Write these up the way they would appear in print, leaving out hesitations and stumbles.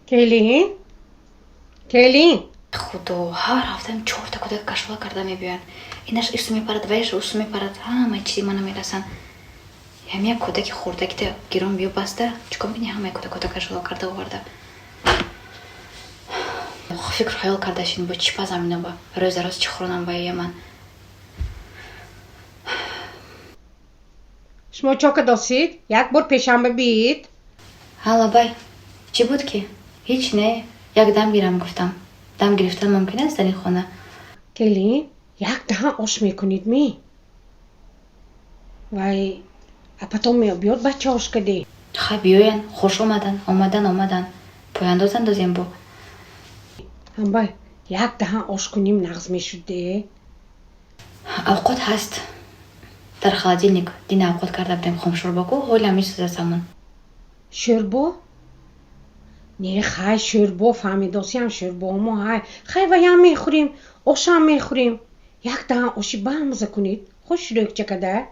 келин خدا هر هفتم 4 تا کودک کشف کرده میبیان. اینش اسم میپرد ویش اسم میپرد همه چیزی منو میرسن. همه کودک خوردگی تا گیرون بیو بسته چیکار میکنی همه کودک کشف کرده آورده. فکر خیال کردشین با چی پزم اینو با روز چی خورنم با من. شما چاک داشتید؟ یک بار پیشنبه بید؟ حالا بای چی بود که؟ هیچ نه. یک دم گیرم گفتم. دم گرفتن ممکن است در این خانه. келин یک دهن آش میکنید می؟ وای اپاتون بیاد بچه آش کدی. خب بیاین خوش آمدن پایانداز اندازیم با. هم بای یک دهن آش کنیم نغز میشده؟ اوقات هست در خلادильник دین اوقات کرده بدیم خم شوربا کو حالا میسوزه سمون. شوربا؟ نه خیلی شوربا فهمیداسی هم شوربا ما خیلی وای هم میخوریم آش هم میخوریم. یک دهن آشی برمزه کنید خوش روک چکده؟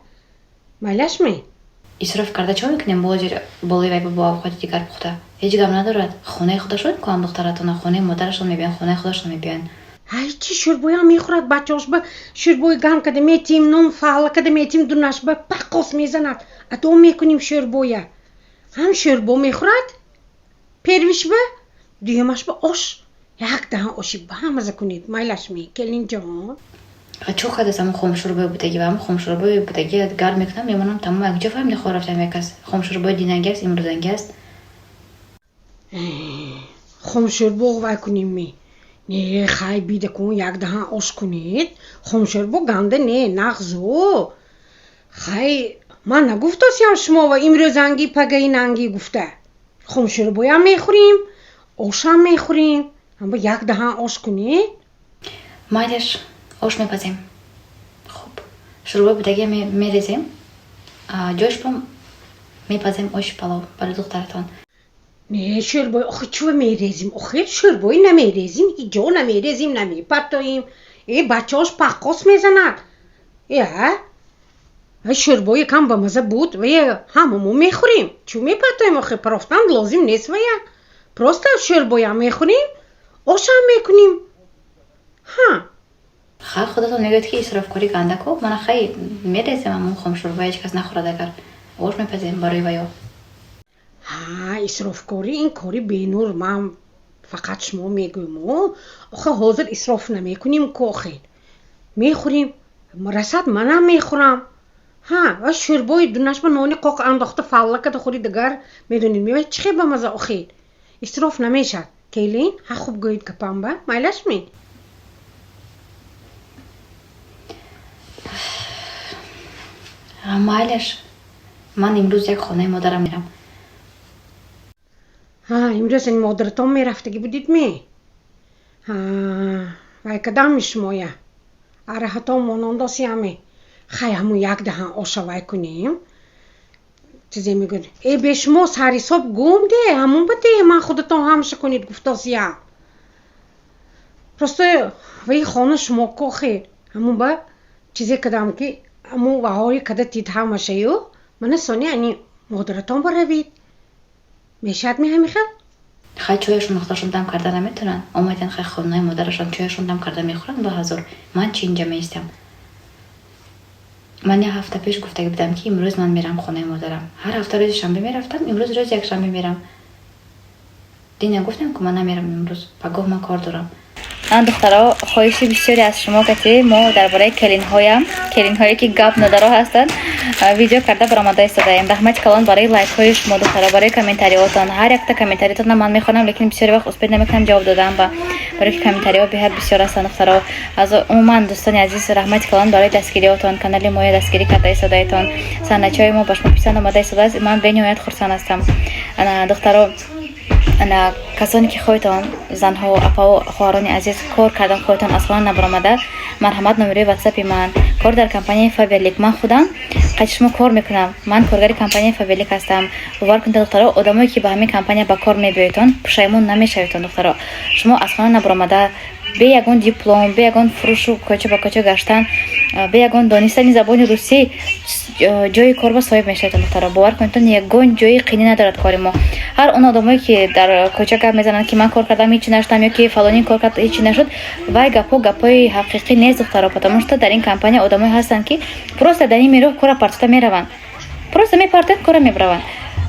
مالش می؟ اسراف کرده چه میکنیم بالای وای با اوقات دیگر پخته هیچ گم ندارد. خونه خودش رو کنم دختراتون خونه مادرشون میبین خونه خودشون میبین. های چی شوربایی هم میخورد بچه‌اش به شوربای گرم کده میتیم نون فعلا کده میتیم دونش به پقاس میزند ادام میکنیم شوربایی هم شوربا میخورد پرویش به دیمش به آش یک دهن آشی به هم مزه کنید مایلش می کلین جان. چه خدا سمون خم شوربا بودگی و هم خم شوربا بودگی گرم میکنم میمونم تمام یک جا فهم نخورفتم یک از خم شوربا دیننگی است امروزنگی است. خم شوربا وای کنیم می نه خیلی بیده کن یک دهن آش کنید خم شوربا گنده نه نغزو خیلی من نگفتم شما و امروزنگی پگهی ننگی گفته خم شوربایی هم میخوریم آش هم میخوریم هم با یک دهن آش کنید. مایلش آش میپزیم. خب شوربا بودگی میریزیم جوش بم میپزیم آش پلو برای دخترتان. نه شوربایی آخه چوه میریزیم آخه شوربایی نمیریزیم اینجا نمیریزیم نمیپتاییم ای بچه هاش پقاس میزند شوربایی کم با مزه بود و هممون میخوریم چو میپتاییم آخه پرفتن لازم نیست و پرسته شوربایی هم میخوریم آش هم میکنیم. خیلی خودتون نگید که اسراف کاری گنده کو من خیلی میریزیم همون خم شوربا هیچ کس نخورد اگر آش میپزیم برای ویا. اسراف کاری این کاری بینور من فقط شما میگویم آخه حاضر اسراف نمیکنیم که آخه میخوریم رسد منم میخورم و شوربای دونش با نانی قاق انداخته فعلا که خوری دگر میدونید میباید چه خیلی بمزه آخه اسراف نمیشد کلین خوب گوید که پنبه مایلش می؟ مایلش من امروز یک خانه مادرم میرم. امروز این مادرتان میرفتگی بودید می؟ وای کدام شمایه اره حتی ماننداسی همه خیلی همون یک دهن آشا وای کنیم چیزی میگن ای به شما سر حساب گم ده همون بده من خودتان همشه کنید گفتاسی هم پرسته وی خانه شما که خیر همون با چیزی کدام که همون وحایی کده تید همشه یو من سانی یعنی مادرتان بروید میشد می همی خیل؟ خیلی چویشون مختارشون دم کرده نمیتونن اومدن خیلی خونه مادرشون چویشون دم کرده میخورن با حضور من چی اینجا میستم. من یه هفته پیش گفته بودم که امروز من میرم خونه مادرم هر هفته روز شنبه میرفتم امروز روز یک شنبه میرم دیگه گفتم که من نمیرم امروز پگاه من کار دارم. من دخترها خواهشی بسیاری از شما که ما درباره کلین هایی که گپ نداره هستند ویدیو کرده برآمده استادیم. رحمت کلان برای لایک های شما دخترها برای کامنتاریاتون هر یک تا کامنتاریتون من میخونم لیکن بسیاری وقت اسپید نمیکنم جواب دادم و برای کامنتاریا بهت بسیار هستند دخترها. از عموما دوستان عزیز رحمت کلان برای دستگیریاتون کانال ما دستگیری کرده استادایتون سنچای ما باش پسند اومده استاد من به نهایت خرسان هستم. انا دخترها انا کسانی که خودتان زنها و اپا و خواهران عزیز کار کردن خودتان اصلا نبرآمده مرحمت نمره واتساپ من کار در کمپانی فابریک من خودم قشما کار میکنم من کارگر کمپانی فابریک هستم. باور کنید دخترها آدمایی که به همین کمپانی با کار میبیایتون پشیمون نمیشویتون دخترها شما اصلا نبرآمده به یگان دیپلم به یگان فروش و کوچه با کوچه گشتن به یگان دانستن زبان روسی جای کار با صاحب میشه دخترا. باور کنید یگان جای قینی ندارد کار ما. هر اون آدمایی که در کوچه گپ میزنن که من کار کردم هیچ نشدم یا که فلانی کار کرد هیچ نشد، وای گپای حقیقی نیست دخترا. потому что در این کمپانی آدمایی هستن که просто در این میرو کار پارتتا میروند، просто میپارتن کار میبرند.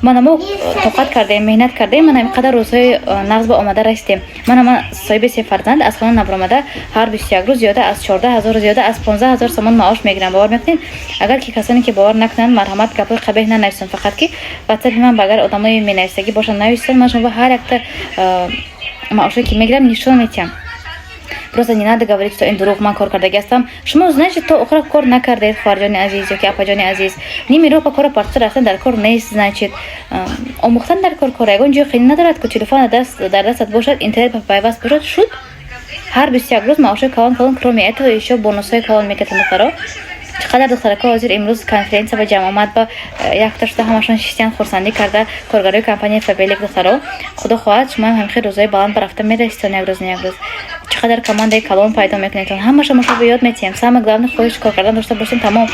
ما طاقت کردیم، مهنت کردیم، من اینقدر روزهای نغز به آمده رسیدیم. من صاحب 3 فرزند از خانه نبرآمده هر 21 روز زیاده از 14000 زیاده از 15000 تومان معاش میگیرم. باور میکنین؟ اگر که کسانی که باور نکنن مرحمت گپای قبیح ننویسن، فقط که واتساپ من بغیر آدمای مینویسگی باشن نویسن، من شما هر یک معاشی که میگیرم نشون میدم. просто не надо говорить, что این دروغ من کار کرده هستم. شما значит تا آخر کار نکردید خواهرجان عزیز یا که اپاجان عزیز. نمیرو با کار پارتنر رفتن در کار نیست، значит آموختن در کار یگان جای خیلی ندارد که تلفن در دستت باشد، اینترنت پیوست باشد، شد هر 21 روز معاش کلان کرومی اتو ایشو بونوسای کلان میکردن دخترا. چقدر دخترها حاضر امروز کنفرانس و جمع آمد با یک تاشته همشون شیستن خورسندی کرده کارگرای کمپانی فبلیک دخترها. خدا خواهد شما هم همیشه روزای بلند برفته میرسید یک روز چقدر کمانده کلان پیدا میکنید. همه شما به یاد میتیم سام главное خودش کار کردن داشته باشین تمام.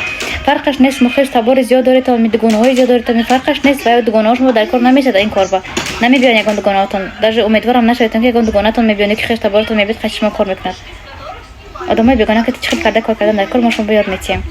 فرقش نیست مخش تبار زیاد داره تا میدگونهای زیاد داره تا فرقش نیست و دگونهاش ما در کار نمیشه این کار با نمیبیان یگان دگونهاتون. در امیدوارم نشوید که یگان دگونهاتون میبینید که خش تبارتون میبید خش شما کار میکنه. آدمای بیگانه که چیکار کرده کار کردن در کار ما شما به یاد میتیم.